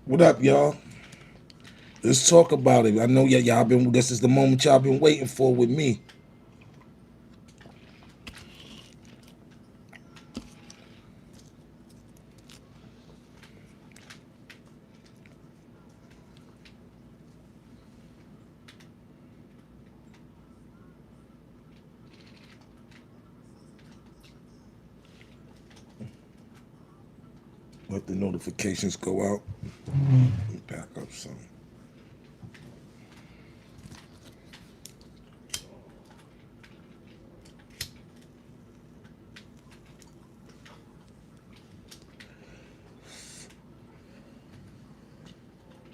What up, y'all? Let's talk about it. I know y'all been. This is the moment y'all been waiting for with me. Let the notifications go out. Let me back up some.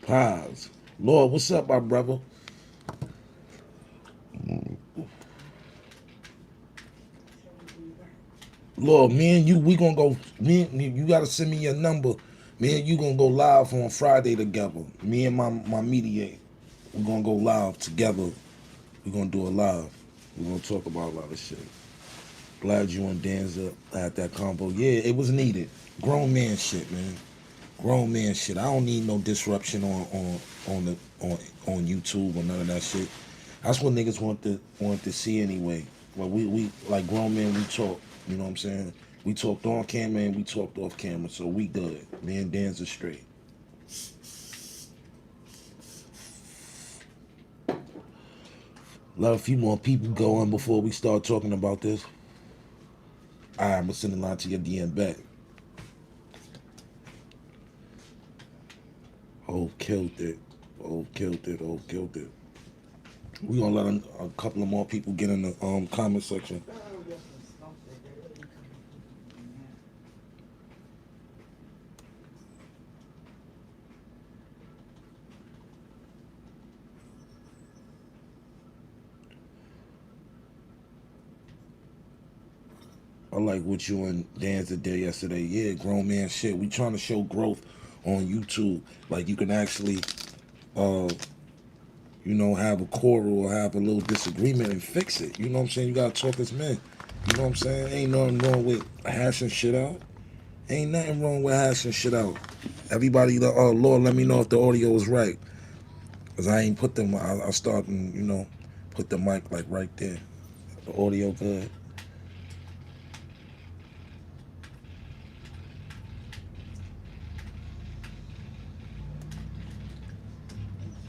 Pause. Lord, what's up, my brother? Lord, me and you, we gonna go. You gotta send me your number. Me and you gonna go live on Friday together. Me and my mediator, we gonna go live together. We gonna do a live. We gonna talk about a lot of shit. Glad you and Danza had that combo. Yeah, it was needed. Grown man shit, man. Grown man shit. I don't need no disruption on the on YouTube or none of that shit. That's what niggas want to see anyway. Well, we like grown men. We talk. You know what I'm saying? We talked on camera and we talked off camera, so we good. Me and Dan's straight. Let a few more people go on before we start talking about this. All right, I'm gonna send a line to your DM back. Oh, killed it. Oh, killed it. Oh, killed it. We gonna let a couple of more people get in the comment section. I like what you and Danza did yesterday. Yeah, grown man shit. We trying to show growth on YouTube. Like you can actually, uh, have a quarrel or have a little disagreement and fix it. You know what I'm saying? You gotta talk as men. You know what I'm saying? Ain't nothing wrong with hashing shit out. Ain't nothing wrong with hashing shit out. Everybody, Lord, let me know if the audio is right. Cause I ain't put them. I start and put the mic like right there. The audio good.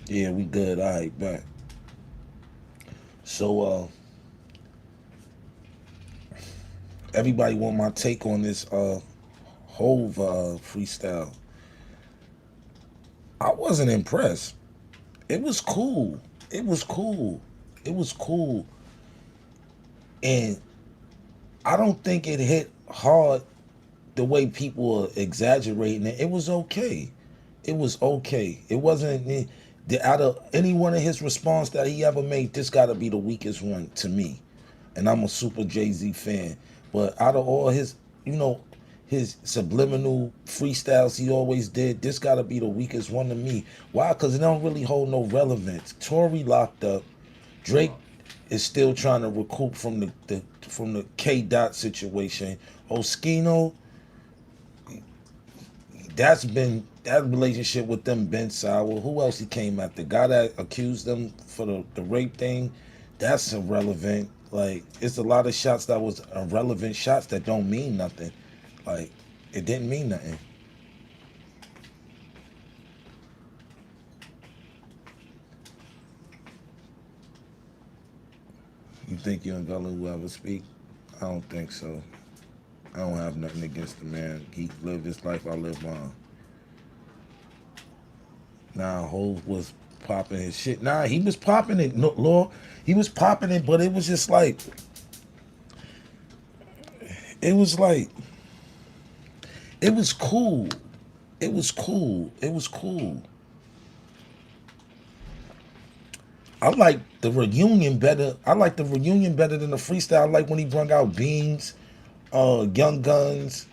Yeah, we good. All right, back. So, everybody want my take on this Hove freestyle. I wasn't impressed. It was cool. It was cool. It was cool. And I don't think it hit hard the way people are exaggerating it. It was okay. It was okay. It wasn't out of any one of his response that he ever made, this gotta be the weakest one to me. And I'm a super Jay-Z fan. But out of all his, you know, his subliminal freestyles he always did, this gotta be the weakest one to me. Why? Because it don't really hold no relevance. Tory locked up. Drake is still trying to recoup from the K Dot situation. Oskino, that relationship with them been sour. Who else he came at? The guy that accused them for the rape thing, that's irrelevant. Like it's a lot of shots that was irrelevant shots that don't mean nothing. Like it didn't mean nothing. You think you and Gullah will ever speak? I don't think so. I don't have nothing against the man. He lived his life, I live mine. Nah, Hov was popping his shit. Nah, he was popping it. No, Lord, he was popping it, but it was just like, it was like, it was cool. It was cool. It was cool. I like the reunion better. I like the reunion better than the freestyle. I like when he brung out Beans, Young Guns,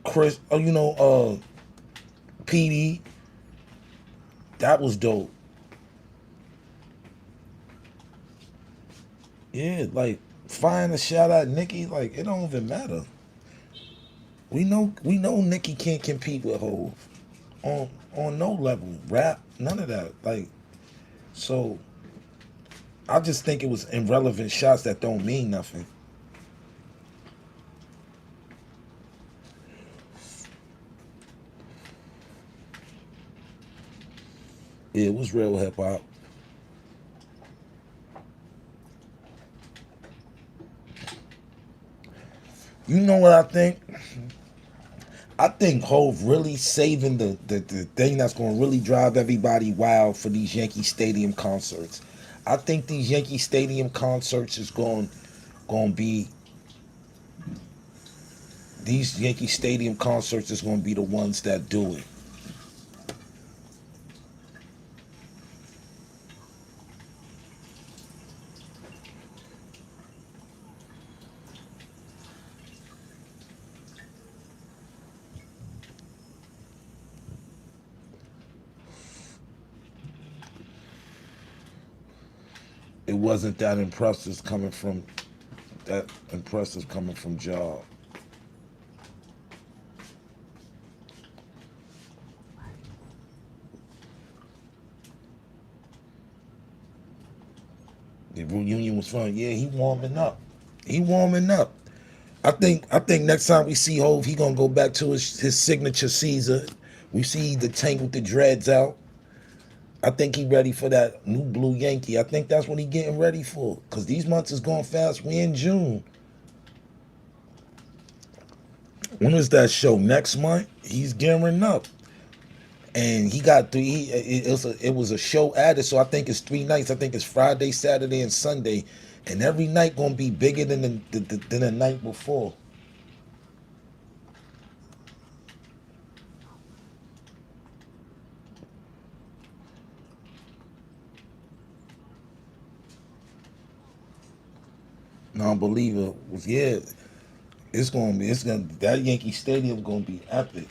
Chris, PD. That was dope. Yeah, like firing a shot at Nicki, like it don't even matter. We know Nicki can't compete with Hov. on on no level. Rap, none of that. Like, so I just think it was irrelevant shots that don't mean nothing. It was real hip hop. You know what I think? I think Hove really saving the thing that's going to really drive everybody wild for these Yankee Stadium concerts. I think these Yankee Stadium concerts is going to be these Yankee Stadium concerts is going to be the ones that do it. It wasn't that impressive coming from Job. The reunion was fun. Yeah, he warming up. He warming up. I think next time we see Hove, he gonna go back to his signature Caesar. We see the tank with the dreads out. I think he ready for that new blue Yankee. I think that's what he getting ready for. Cause these months is going fast. We in June. When is that show? Next month? He's gearing up. And he got three. It was a show added, so I think it's 3 nights. I think it's Friday, Saturday, and Sunday, and every night gonna be bigger than the night before. Non-believer was yeah. It's gonna that Yankee Stadium gonna be epic.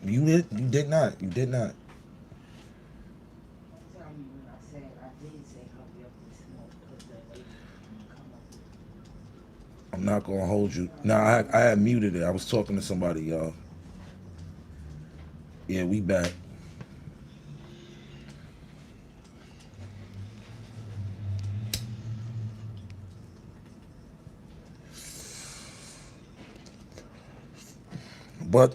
You did not. You did not. I'm not gonna hold you. No, I had muted it. I was talking to somebody, y'all. Yeah, we back. But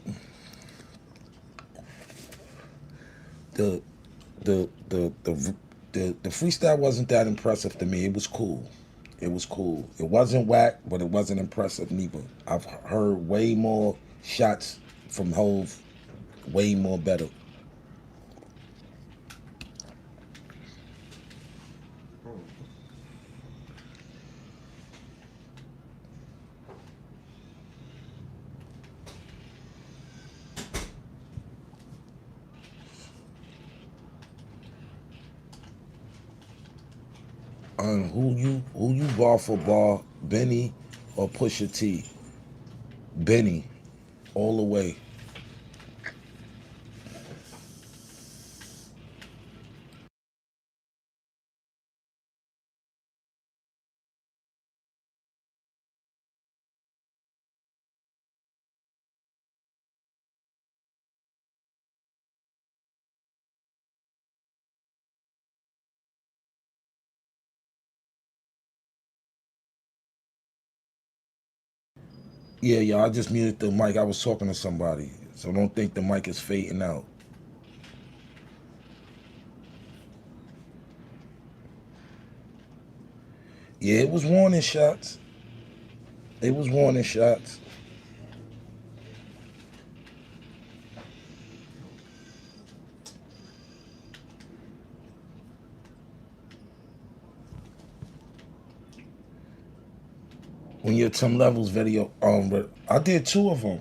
the the freestyle wasn't that impressive to me. It was cool. It was cool. It wasn't whack, but it wasn't impressive neither. I've heard way more shots from Hove, way more better. Who you bar for bar, Benny or Pusha T? Benny, all the way. Yeah, yeah. I just muted the mic. I was talking to somebody, so don't think the mic is fading out. Yeah, it was warning shots. It was warning shots. When your Tim Levels video, but I did two of them.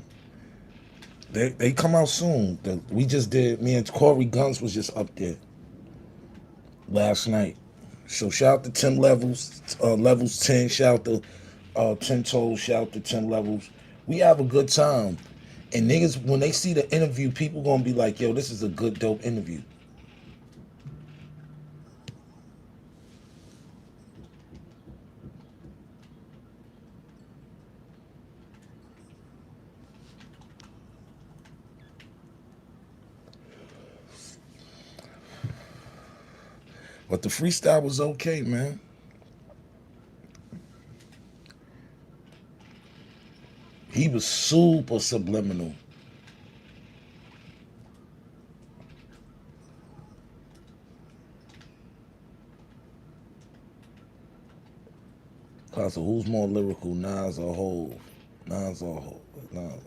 They come out soon. We just did. Me and Corey Guns was just up there. last night. So shout out to 10 levels, levels 10. Shout out to 10 toes. Shout out to 10 levels. We have a good time. And niggas, when they see the interview, people gonna be like, yo, this is a good, dope interview. But the freestyle was okay, man. He was super subliminal. So who's more lyrical, Nas or Hov? Nas or Hov? Nas.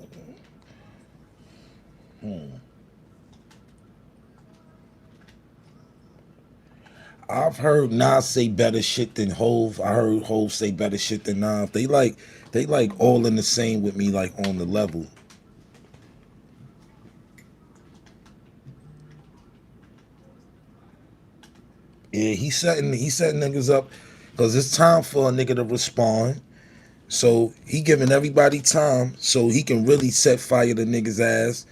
Hmm. I've heard Nas say better shit than Hov. I heard Hov say better shit than Nas. They like all in the same with me, like on the level. Yeah, he setting niggas up because it's time for a nigga to respond. So he giving everybody time so he can really set fire to niggas ass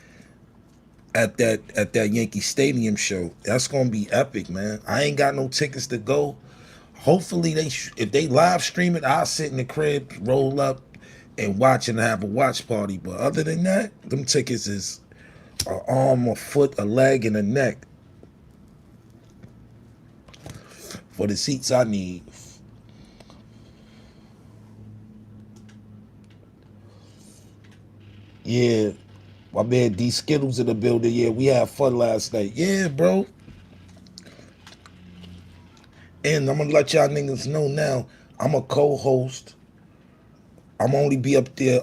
at that Yankee Stadium show. That's gonna be epic, man. I ain't got no tickets to go. Hopefully if they live stream it, I'll sit in the crib, roll up, and watch and have a watch party. But other than that, them tickets is an arm, a foot, a leg, and a neck for the seats I need. Yeah, my man D Skittles in the building. Yeah, we had fun last night. Yeah, bro. And I'm gonna let y'all niggas know now. I'm a co-host. I'm only be up there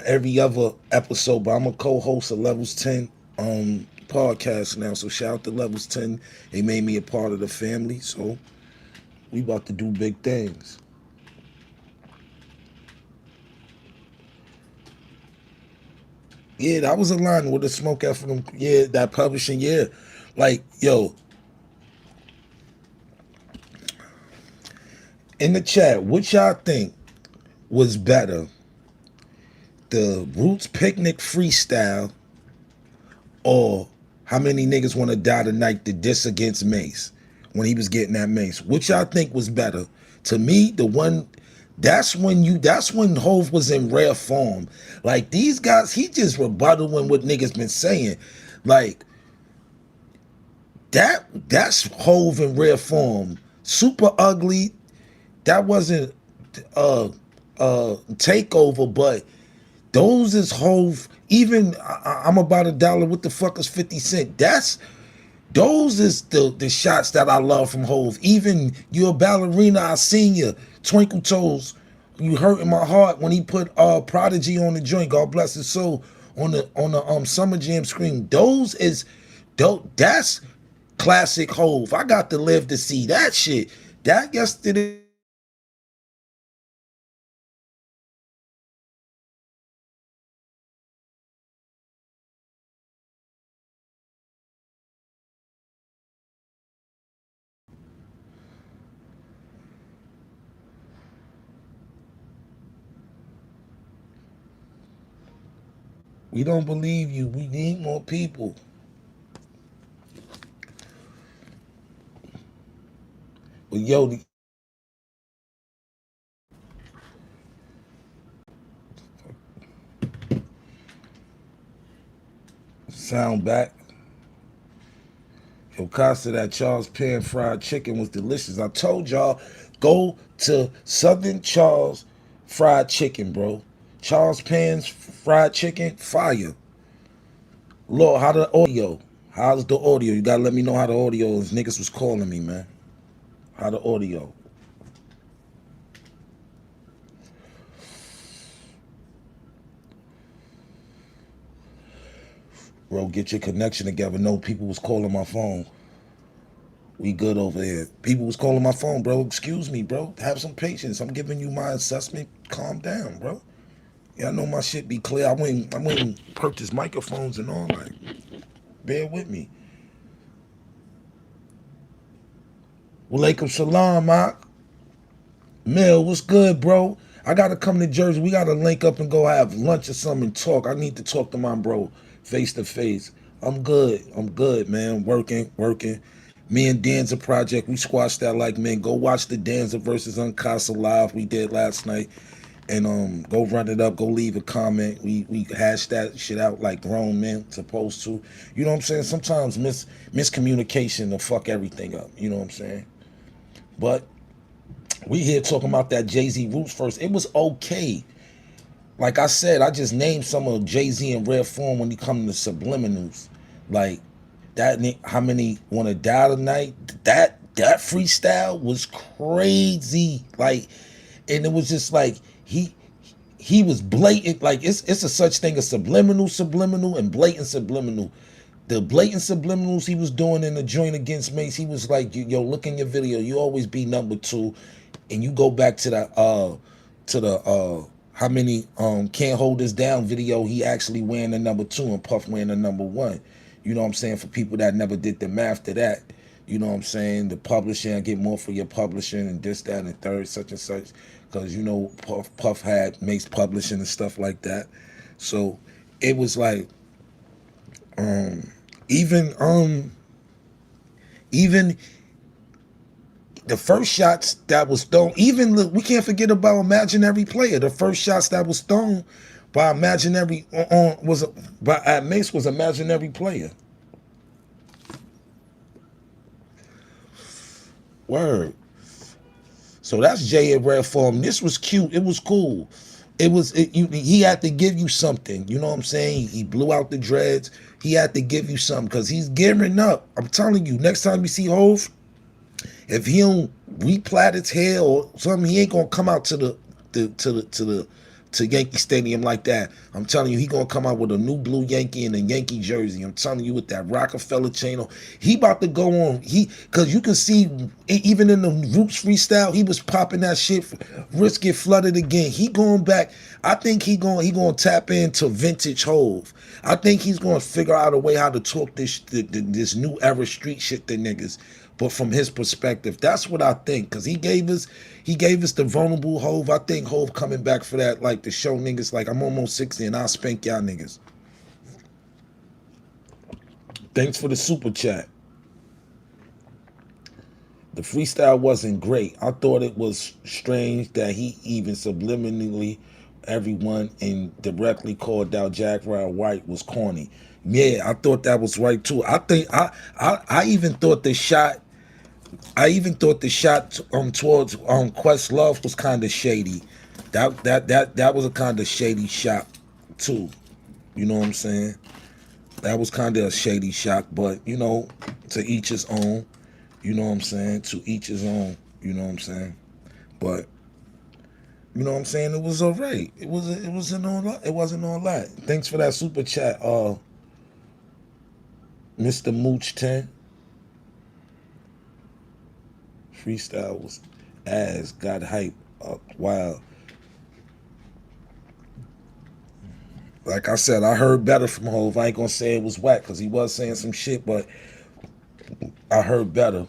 every other episode, but I'm a co-host of Levels 10 podcast now. So shout out to Levels 10. They made me a part of the family. So we about to do big things. Yeah, that was a line with the smoke out from them. Yeah, that publishing. Yeah, like yo, in the chat, what y'all think was better, the Roots Picnic freestyle or how many niggas want to die tonight to diss against Mace when he was getting that Mace? Which y'all think was better? To me, the one that's when Hove was in rare form. Like these guys, he just rebuttaling what niggas been saying. Like that's Hove in rare form. Super ugly. That wasn't takeover, but those is Hove. Even I'm about a dollar. What the fuck is 50 Cent? Those is the shots that I love from Hove. Even you're a ballerina, I seen you. Twinkle Toes, you hurting my heart when he put Prodigy on the joint. God bless his soul on the Summer Jam screen. That's classic Hove. I got to live to see that shit. That yesterday. We don't believe you. We need more people. But yo, sound back. Yo, Costa, that Charles Pan fried chicken was delicious. I told y'all, go to Southern Charles fried chicken, bro. Charles Pan's fried chicken, fire. Lord, how the audio? How's the audio? You gotta let me know how the audio is. Niggas was calling me, man. How the audio? Bro, get your connection together. No, people was calling my phone. We good over here. People was calling my phone, bro. Excuse me, bro. Have some patience. I'm giving you my assessment. Calm down, bro. Yeah, I know my shit be clear. I went and purchased microphones and all. Like, bear with me. Walaikum salam, Mark. Mel, what's good, bro? I gotta come to Jersey. We gotta link up and go have lunch or something and talk. I need to talk to my bro face to face. I'm good. I'm good, man. Working, working. Me and Danza Project, we squashed that like men. Go watch the Danza versus Uncasa live we did last night. And go run it up, go leave a comment. We hash that shit out like grown men supposed to. You know what I'm saying? Sometimes miscommunication will fuck everything up. You know what I'm saying? But we here talking about that Jay-Z Roots first. It was okay. Like I said, I just named some of Jay-Z in rare form when he come to subliminals. Like that, how many wanna die tonight? That freestyle was crazy. Like, and it was just like he was blatant. Like it's a such thing as subliminal, and blatant subliminal. The blatant subliminals he was doing in the joint against Mace, he was like, yo, look in your video, you always be number two, and you go back to the how many can't hold this down video, he actually wearing the number two and Puff wearing the number one. You know what I'm saying? For people that never did the math to that, you know what I'm saying? The publishing, I get more for your publishing and this, that, and third, such and such. Because, you know, Puff had Mace publishing and stuff like that. So it was like, even even the first shots that was thrown, even we can't forget about Imaginary Player. The first shots that was thrown by Imaginary was by at Mace was Imaginary Player. Word. So that's Jay in rare form. This was cute. It was cool. He had to give you something. You know what I'm saying? He blew out the dreads. He had to give you something because he's gearing up. I'm telling you, next time you see Hove, if he don't replat his hair or something, he ain't gonna come out to Yankee Stadium like that. I'm telling you, he gonna come out with a new blue Yankee and a Yankee jersey. I'm telling you, with that Rockefeller chain on. He about to go on. Cause you can see even in the Roots freestyle, he was popping that shit. Wrist get flooded again. He going back. I think he gonna tap into vintage Hove. I think he's gonna figure out a way how to talk this new era street shit to niggas, but from his perspective. That's what I think. Cause he gave us the vulnerable Hove. I think Hove coming back for that, like to show niggas like I'm almost 60 and I'll spank y'all niggas. Thanks for the super chat. The freestyle wasn't great. I thought it was strange that he even subliminally everyone and directly called out Jack Ryan White was corny. Yeah, I thought that was right too. I think I even thought the shot towards Questlove was kind of shady. That was a kind of shady shot too. You know what I'm saying? That was kind of a shady shot, but you know, to each his own. You know what I'm saying? To each his own. You know what I'm saying? But you know what I'm saying? It was alright. It wasn't all that. Thanks for that super chat, Mr. Mooch 10. Freestyle was ass, got hype up wild. Like I said, I heard better from Hove. I ain't gonna say it was whack because he was saying some shit, but I heard better.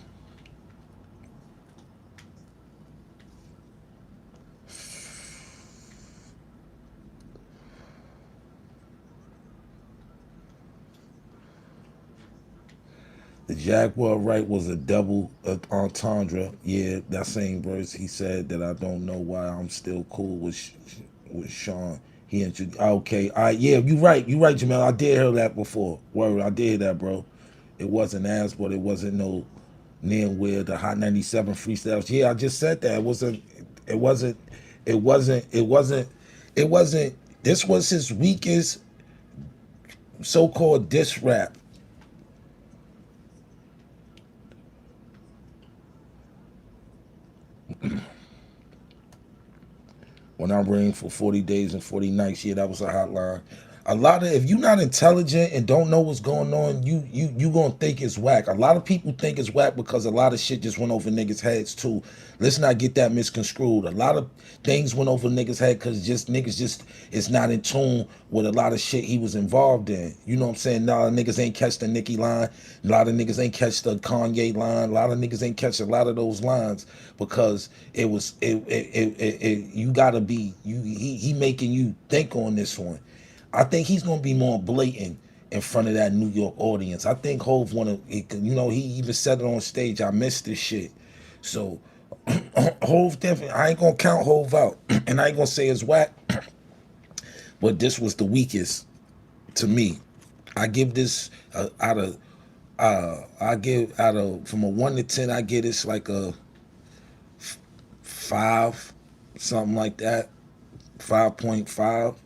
The Jaguar right was a double entendre. Yeah, that same verse. He said that I don't know why I'm still cool with Sean. He introduced. Okay, all right, yeah, you right, Jamel. I did hear that before. Word, I did hear that, bro. It wasn't ass, but it wasn't no near where the Hot 97 freestyles. Yeah, I just said that. It wasn't. It wasn't. It wasn't. It wasn't. It wasn't. This was his weakest so-called diss rap. When I reigned for 40 days and 40 nights, yeah, that was a hotline. A lot of, if you're not intelligent and don't know what's going on, you gonna think it's whack. A lot of people think it's whack because a lot of shit just went over niggas' heads too. Let's not get that misconstrued. A lot of things went over niggas' head because just niggas just is not in tune with a lot of shit he was involved in. You know what I'm saying? A lot of niggas ain't catch the Nicki line. A lot of niggas ain't catch the Kanye line. A lot of niggas ain't catch a lot of those lines because it was you gotta be he making you think on this one. I think he's gonna be more blatant in front of that New York audience. I think Hov wanna, you know, he even said it on stage. I missed this shit. So Hov definitely. I ain't gonna count Hov out, and I ain't gonna say it's whack, but this was the weakest to me. I give this out of I give out of from a 1 to 10. I give this like a 5, something like that, 5.5.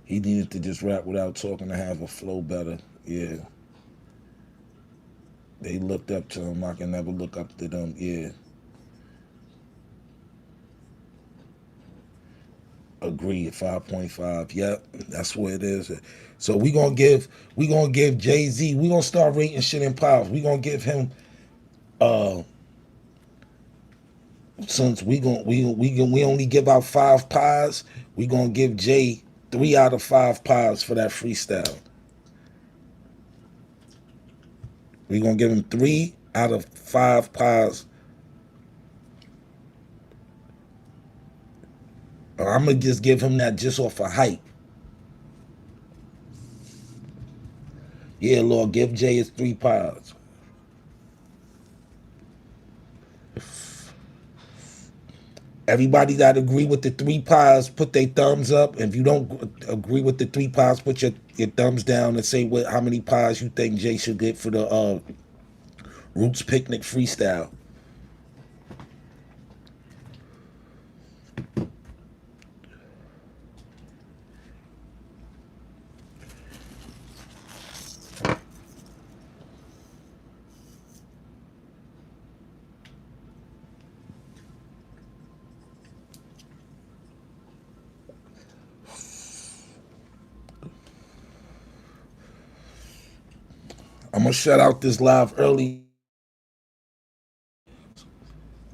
He needed to just rap without talking to have a flow better. Yeah. They looked up to him. I can never look up to them. Yeah. Agree. 5.5. Yep. That's what it is. So we gonna give Jay-Z, we gonna start rating shit in piles. We gonna give him uh since we only give out 5 pies, we gonna give Jay 3 out of 5 pies for that freestyle. We gonna give him 3 out of 5 pies. Or I'm gonna just give him that just off of hype. Yeah, Lord, give Jay his 3 pies. Everybody that agree with the 3 pies, put their thumbs up. If you don't agree with the 3 pies, put your thumbs down and say how many pies you think Jay should get for the Roots Picnic freestyle. I'm gonna shut out this live early.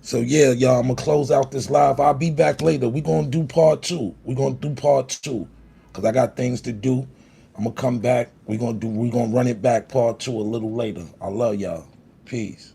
So yeah, y'all, I'm gonna close out this live. I'll be back later. We're gonna do part two. We're gonna do part two. Cause I got things to do. I'm gonna come back. We're gonna run it back part two a little later. I love y'all. Peace.